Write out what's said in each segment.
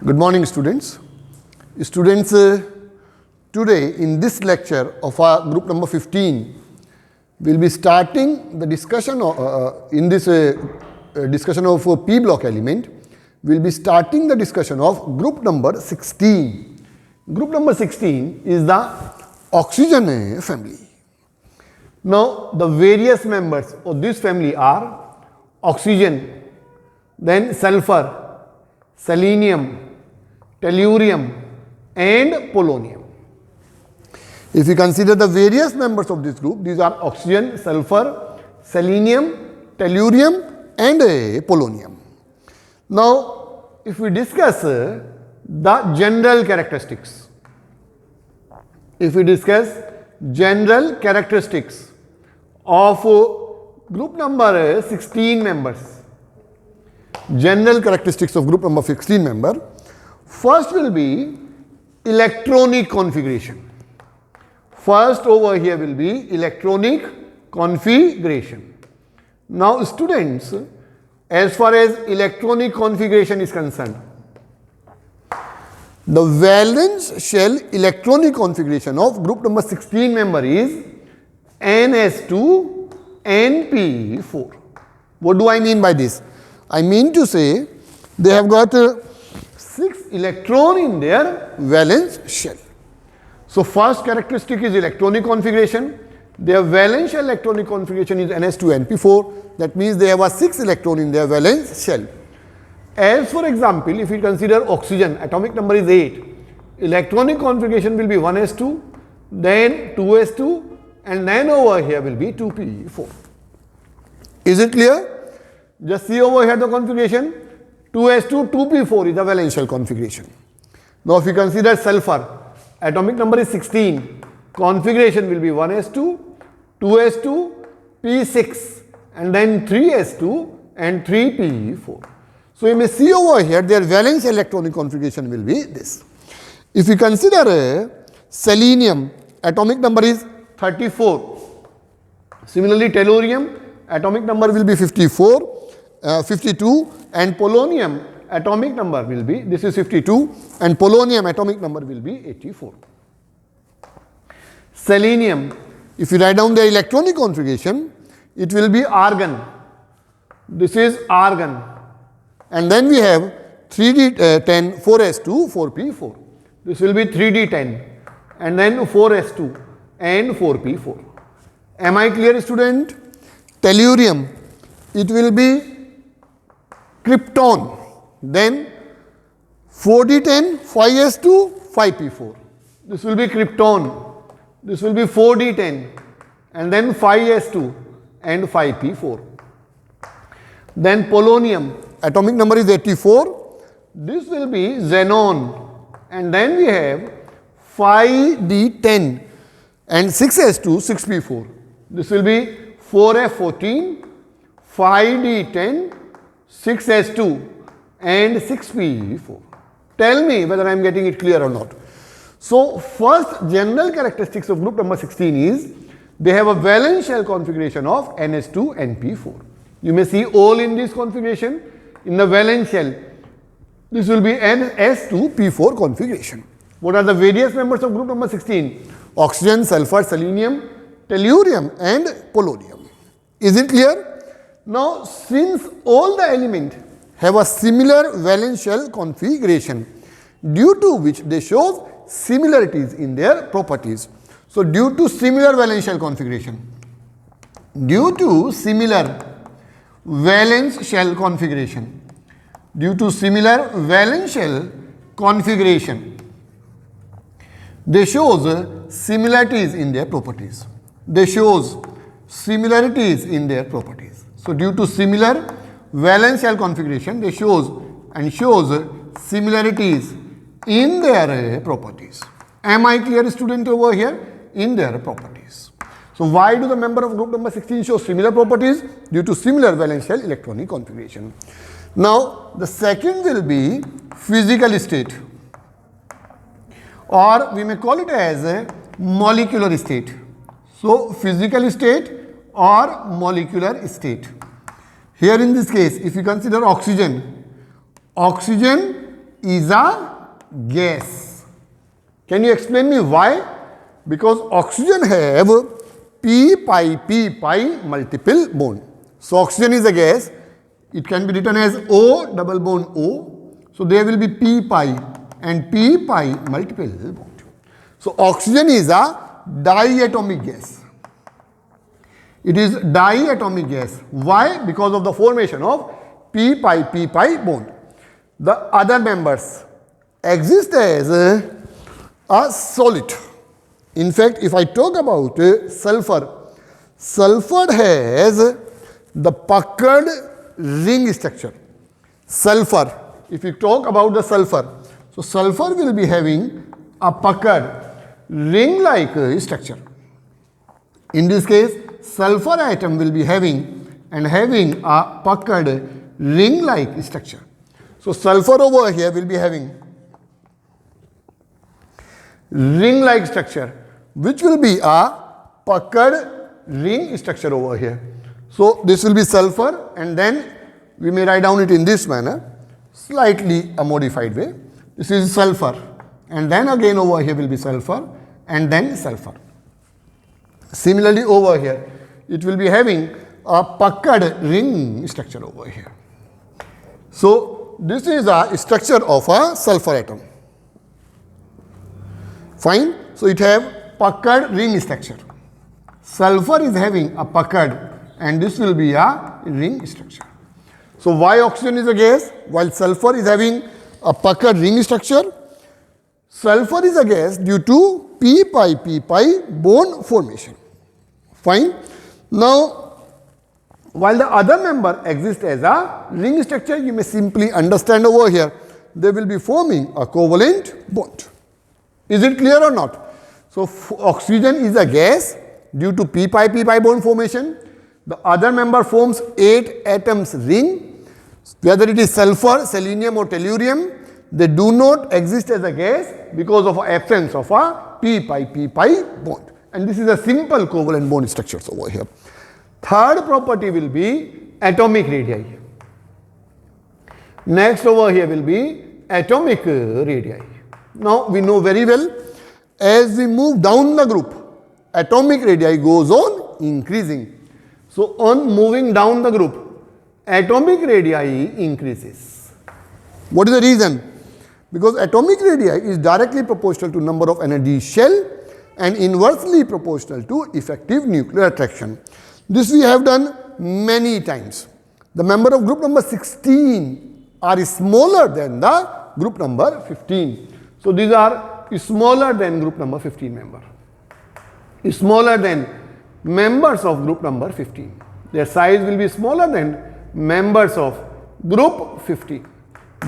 Good morning, students. Students, today in this lecture of our group number 15, we'll be starting the discussion in this discussion of P block element. We'll be starting the discussion of group number 16. Group number 16 is the oxygen family. Now, the various members of this family are oxygen, then sulfur, selenium, tellurium and polonium. If you consider the various members of this group, these are oxygen, sulfur, selenium, tellurium and polonium. Now, if we discuss the general characteristics, of group number 16 members, general characteristics of group number 16 member, first will be electronic configuration. First over here will be electronic configuration. Now students, as far as electronic configuration is concerned, the valence shell electronic configuration of group number 16 member is NS2 NP4. What do I mean by this? I mean to say they have got 6 electrons in their valence shell. So first characteristic is electronic configuration. Their valence shell electronic configuration is NS2 NP4. That means they have a 6 electron in their valence shell. As for example, if we consider oxygen, atomic number is 8. Electronic configuration will be 1s2, then 2s2 and then over here will be 2p4. Is it clear? Just see over here the configuration. 2s2, 2p4 is the valence shell configuration. Now if you consider sulfur, atomic number is 16. Configuration will be 1s2, 2s2, p6 and then 3s2 and 3p4. So you may see over here their valence electronic configuration will be this. If you consider selenium, atomic number is 34. Similarly tellurium, atomic number will be 52 and polonium atomic number will be, this is 52 and polonium atomic number will be 84. Selenium, if you write down the electronic configuration, it will be argon. This is argon. And then we have 3d10, 4s2, 4p4. This will be 3d10 and then 4s2 and 4p4. Am I clear, student? Tellurium, it will be krypton, then 4d10, 5s2, 5p4. This will be krypton. This will be 4d10 and then 5s2 and 5p4. Then polonium, atomic number is 84. This will be xenon and then we have 5d10 and 6s2, 6p4. This will be 4f14, 5d10, 6s2 and 6p4. Tell me whether I am getting it clear or not. So first general characteristics of group number 16 is they have a valence shell configuration of NS2 NP4. You may see all in this configuration. In the valence shell, this will be NS2P4 configuration. What are the various members of group number 16? Oxygen, sulfur, selenium, tellurium and polonium. Is it clear? Now, since all the elements have a similar valence shell configuration, due to which they show similarities in their properties. So, due to similar valence shell configuration, they shows similarities in their properties. So, due to similar valence shell configuration, they shows similarities in their properties. Am I clear, student, over here? In their properties. So, why do the member of group number 16 show similar properties? Due to similar valence shell electronic configuration. Now, the second will be physical state, or we may call it as a molecular state. So, physical state or molecular state. Here in this case, if you consider oxygen, oxygen is a gas. Can you explain me why? Because oxygen have p pi multiple bond. So oxygen is a gas. It can be written as O double bond O. So there will be p pi and p pi multiple bond. So oxygen is a diatomic gas. It is diatomic gas. Why? Because of the formation of p pi bond. The other members exist as a solid. In fact, if I talk about sulfur, sulfur has the puckered ring structure. Sulfur, if you talk about the sulfur, so sulfur will be having a puckered ring-like structure. In this case, sulfur atom will be having a puckered ring-like structure. So sulfur over here will be having ring-like structure, which will be a puckered ring structure over here. So this will be sulfur, and then we may write down it in this manner, slightly a modified way. This is sulfur, and then again over here will be sulfur, and then sulfur. Similarly over here, it will be having a puckered ring structure over here. So this is a structure of a sulfur atom. Fine. So it have puckered ring structure. Sulfur is having a puckered, and this will be a ring structure. So why oxygen is a gas while sulfur is having a puckered ring structure? Sulfur is a gas due to p pi bond formation. Fine. Now, while the other member exists as a ring structure, you may simply understand over here, they will be forming a covalent bond. Is it clear or not? So oxygen is a gas due to p pi bond formation. The other member forms 8 atoms ring. Whether it is sulfur, selenium or tellurium, they do not exist as a gas because of absence of a p pi bond. And this is a simple covalent bond structures over here. Third property will be atomic radii. Next over here will be atomic radii. Now we know very well, as we move down the group, atomic radii goes on increasing. So on moving down the group, atomic radii increases. What is the reason? Because atomic radii is directly proportional to number of energy shell and inversely proportional to effective nuclear attraction. This we have done many times. The member of group number 16 are smaller than the group number 15. So these are smaller than group number 15 member. Smaller than members of group number 15. Their size will be smaller than members of group 15.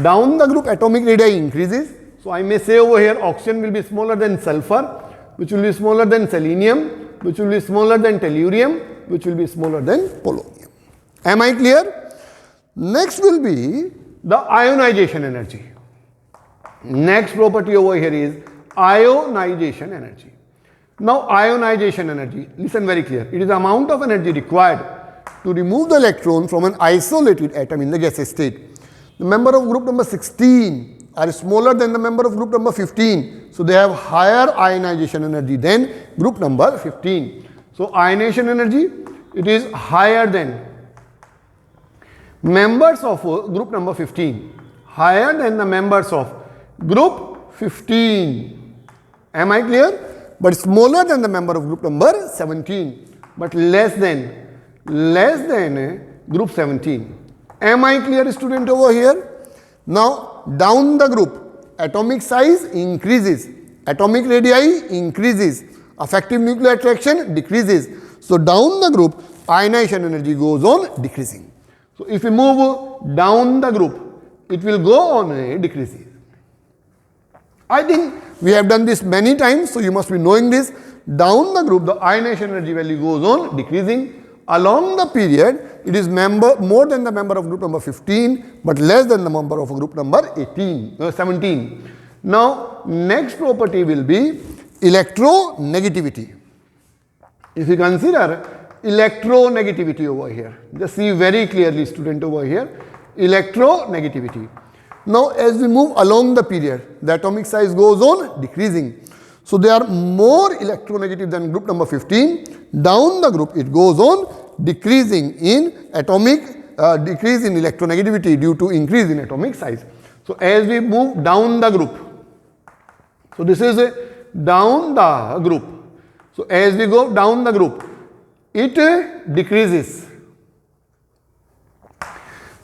Down the group, atomic radii increases. So I may say over here, oxygen will be smaller than sulfur, which will be smaller than selenium, which will be smaller than tellurium, which will be smaller than polonium. Am I clear? Next will be the ionization energy. Next property over here is ionization energy. Now ionization energy, listen very clear. It is the amount of energy required to remove the electron from an isolated atom in the gaseous state. The member of group number 16 are smaller than the member of group number 15. So they have higher ionization energy than group number 15. So ionization energy, it is higher than members of group number 15. Higher than the members of group 15. Am I clear? But smaller than the member of group number 17. But less than group 17. Am I clear, student, over here? Now down the group, atomic size increases, atomic radii increases, effective nuclear attraction decreases. So down the group, ionization energy goes on decreasing. So if we move down the group, it will go on decreasing. I think we have done this many times, so you must be knowing this. Down the group, the ionization energy value goes on decreasing. Along the period, it is more than the member of group number 15, but less than the member of group number 17. Now, next property will be electronegativity. If you consider electronegativity over here, just see very clearly, student, over here, electronegativity. Now as we move along the period, the atomic size goes on decreasing. So they are more electronegative than group number 15. Down the group it goes on decreasing in decrease in electronegativity due to increase in atomic size. So as we move down the group, so this is down the group. So as we go down the group, it decreases.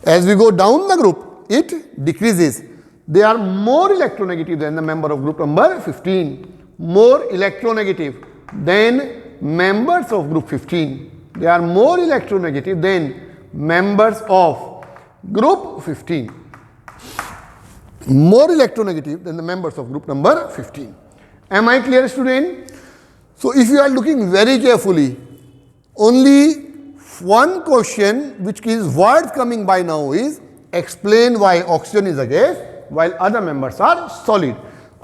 As we go down the group, it decreases. They are more electronegative than the member of group number 15. More electronegative than members of group 15. They are more electronegative than members of group 15. More electronegative than the members of group number 15. Am I clear, student? So if you are looking very carefully, only one question which is words coming by now is explain why oxygen is a gas while other members are solid.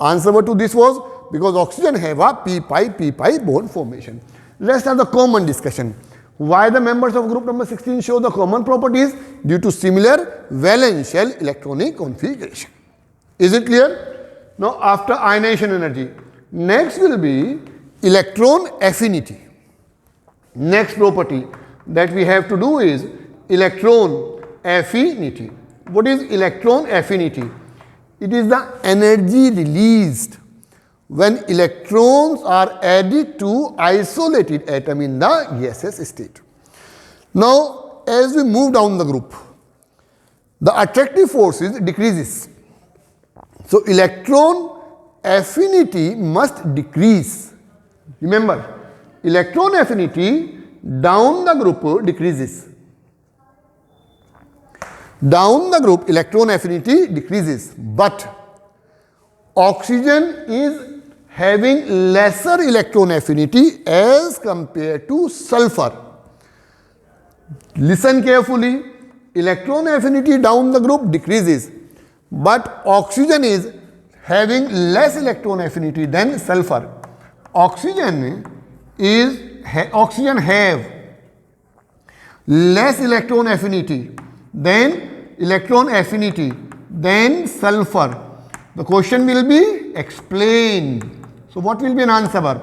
Answer to this was because oxygen have a p-pi bond formation. Let's have the common discussion. Why the members of group number 16 show the common properties? Due to similar valence shell electronic configuration. Is it clear? Now after ionization energy, next will be electron affinity. Next property that we have to do is electron affinity. What is electron affinity? It is the energy released when electrons are added to isolated atom in the gaseous state. Now as we move down the group, the attractive forces decreases. So electron affinity must decrease. Remember, electron affinity down the group decreases. Down the group electron affinity decreases, but oxygen is having lesser electron affinity as compared to sulfur. Listen carefully, electron affinity down the group decreases, but oxygen is having less electron affinity than sulfur. Oxygen have less electron affinity than sulfur. The question will be explained. So what will be an answer?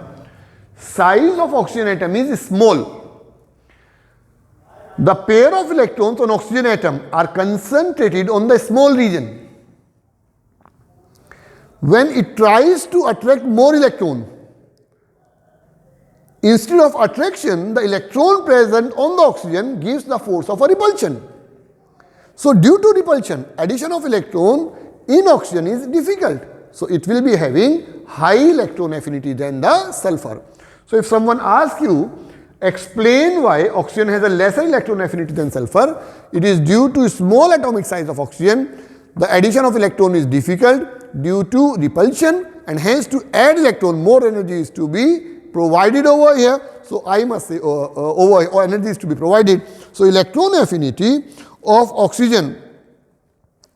Size of oxygen atom is small. The pair of electrons on oxygen atom are concentrated on the small region. When it tries to attract more electron, instead of attraction, the electron present on the oxygen gives the force of a repulsion. So due to repulsion, addition of electron in oxygen is difficult. So it will be having high electron affinity than the sulfur. So if someone asks you, explain why oxygen has a lesser electron affinity than sulfur, it is due to small atomic size of oxygen. The addition of electron is difficult due to repulsion, and hence to add electron, more energy is to be provided over here. So I must say or energy is to be provided. So electron affinity of oxygen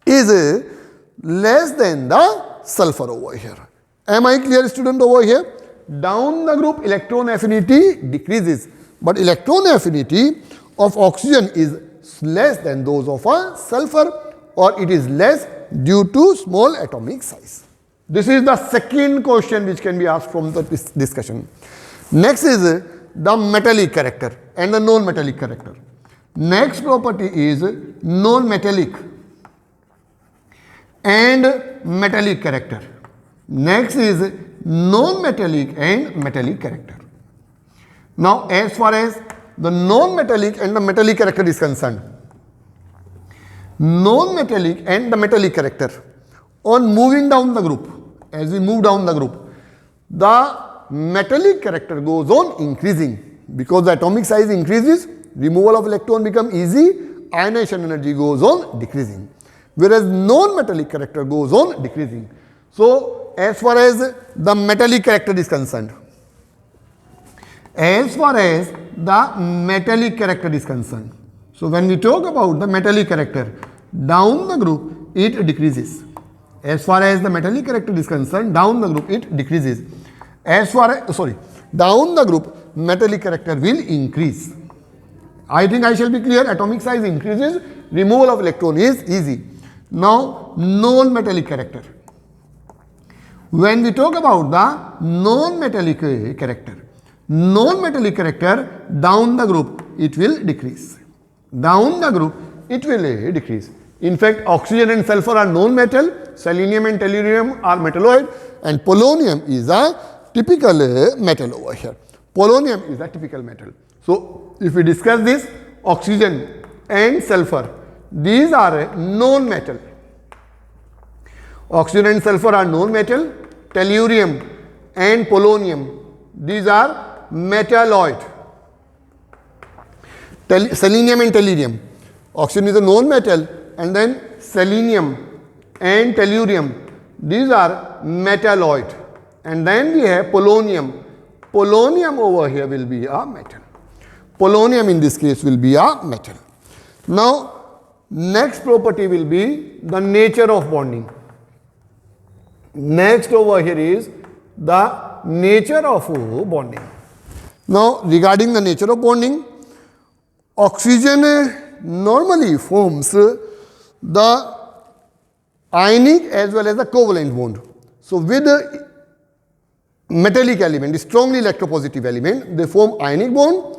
is less than the sulfur over here. Am I clear, student, over here? Down the group electron affinity decreases, but electron affinity of oxygen is less than those of a sulfur, or it is less due to small atomic size. This is the second question which can be asked from the discussion. Next is the metallic character and the non-metallic character. Next property is non-metallic and metallic character. Next is non-metallic and metallic character. Now as far as the non-metallic and the metallic character is concerned, non-metallic and the metallic character, on moving down the group, as we move down the group, the metallic character goes on increasing because the atomic size increases, removal of electron becomes easy, ionization energy goes on decreasing, whereas non-metallic character goes on decreasing. So as far as the metallic character is concerned, so when we talk about the metallic character, down the group it decreases. As far as the metallic character is concerned, down the group it decreases. As far as, down the group metallic character will increase. I think I shall be clear. Atomic size increases, removal of electron is easy. Now, non-metallic character. When we talk about the non-metallic character, down the group, it will decrease. Down the group, it will decrease. In fact, oxygen and sulfur are non-metal, selenium and tellurium are metalloid, and polonium is a typical metal over here. Polonium is a typical metal. So, if we discuss this, oxygen and sulfur, these are non-metal. Oxygen and sulfur are non-metal, tellurium and polonium, these are metalloid. Selenium and tellurium, oxygen is a non-metal, and then selenium and tellurium, these are metalloid. And then we have polonium. Polonium over here will be a metal. Polonium in this case will be a metal. Now, next property will be the nature of bonding. Next over here is the nature of bonding. Now, regarding the nature of bonding, oxygen normally forms the ionic as well as the covalent bond. So, with the metallic element, strongly electropositive element, they form ionic bond,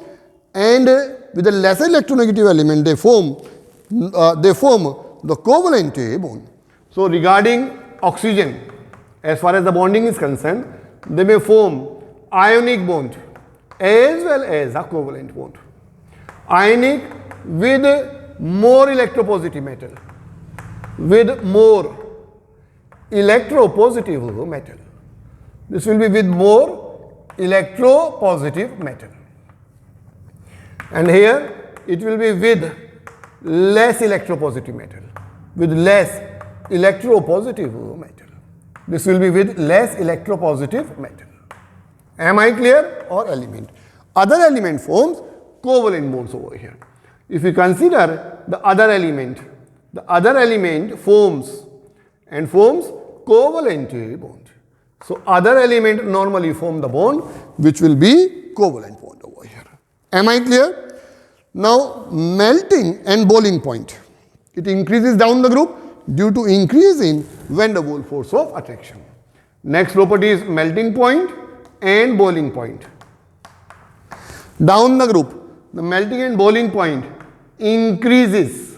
and with the lesser electronegative element, they form the covalent bond. So, regarding oxygen, as far as the bonding is concerned, they may form ionic bond as well as a covalent bond. Ionic with more electropositive metal, with more electropositive metal. This will be with more electropositive metal. And here it will be with less electropositive metal. With less electropositive metal. This will be with less electropositive metal. Am I clear? Or element. Other element forms covalent bonds over here. If we consider the other element forms covalent bond. So, other element normally form the bond which will be covalent bond over here. Am I clear? Now, melting and boiling point. It increases down the group due to increase in van der Waals force of attraction. Next property is melting point and boiling point. Down the group, the melting and boiling point increases.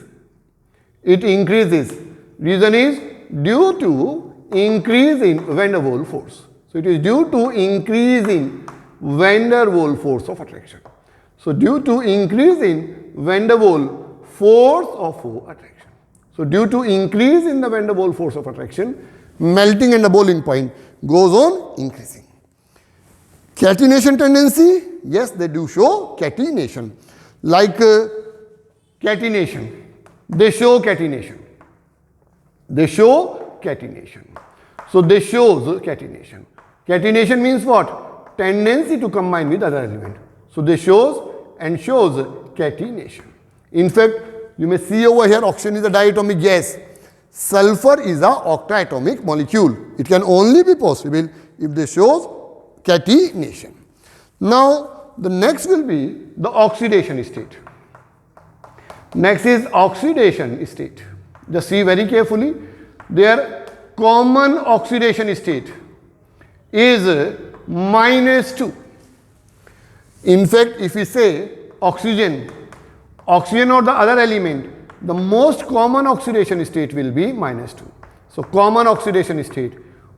It increases. Reason is due to increase in van der Waals force. So, it is due to increase in van der Waals force of attraction. So, due to increase in van der Waals force of attraction. So, due to increase in the van der Waals force of attraction, melting and the boiling point goes on increasing. Catenation tendency, yes, they do show catenation. Like catenation, they show catenation. They show catenation. So, they shows catenation. Catenation means what? Tendency to combine with other element. So, they shows catenation. In fact, you may see over here oxygen is a diatomic gas. Sulfur is a octatomic molecule. It can only be possible if they shows catenation. Now, the next will be the oxidation state. Next is oxidation state. Just see very carefully. Their common oxidation state is -2. In fact, if we say oxygen or the other element, the most common oxidation state will be -2. So, common oxidation state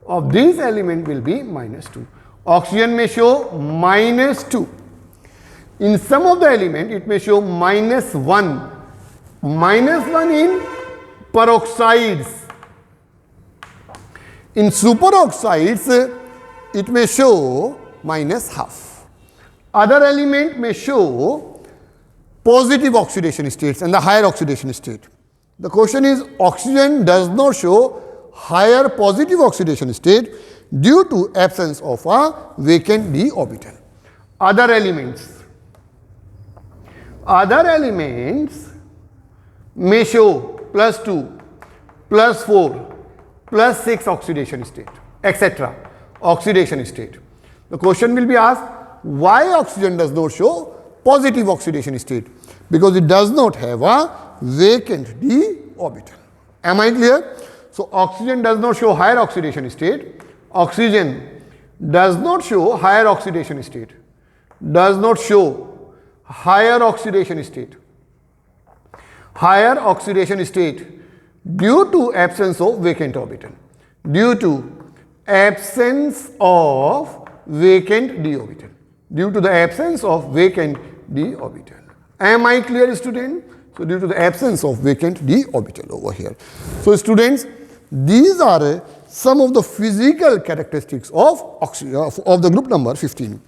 of this element will be -2. Oxygen may show -2. In some of the element, it may show -1. -1 in peroxides. In superoxides, it may show -1/2. Other element may show positive oxidation states and the higher oxidation state. The question is, oxygen does not show higher positive oxidation state due to absence of a vacant d orbital. Other elements may show +2, +4, +6 oxidation state, etc. Oxidation state. The question will be asked, why oxygen does not show positive oxidation state? Because it does not have a vacant d orbital. Am I clear? So oxygen does not show higher oxidation state. Oxygen does not show higher oxidation state. Does not show higher oxidation state. Higher oxidation state due to absence of vacant orbital. Due to absence of vacant d orbital. Due to the absence of vacant d orbital. Am I clear, student? So due to the absence of vacant d orbital over here. So students, these are some of the physical characteristics of the group number 15.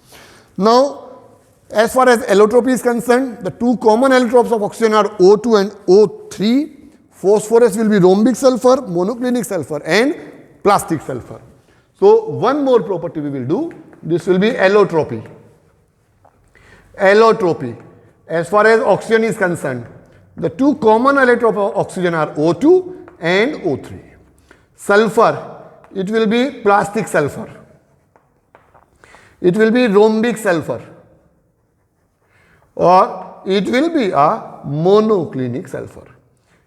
Now, as far as allotropy is concerned, the two common allotropes of oxygen are O2 and O3. Phosphorus will be rhombic sulfur, monoclinic sulfur and plastic sulfur. So one more property we will do. This will be allotropy. Allotropy. As far as oxygen is concerned, the two common allotropes of oxygen are O2 and O3. Sulfur, it will be plastic sulfur. It will be rhombic sulfur. Or it will be a monoclinic sulfur.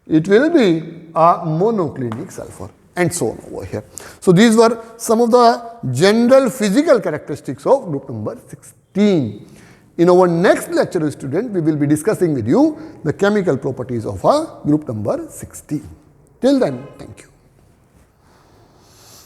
It will be a monoclinic sulfur and so on over here. So these were some of the general physical characteristics of group number 16. In our next lecture, student, we will be discussing with you the chemical properties of a group number 16. Till then, thank you.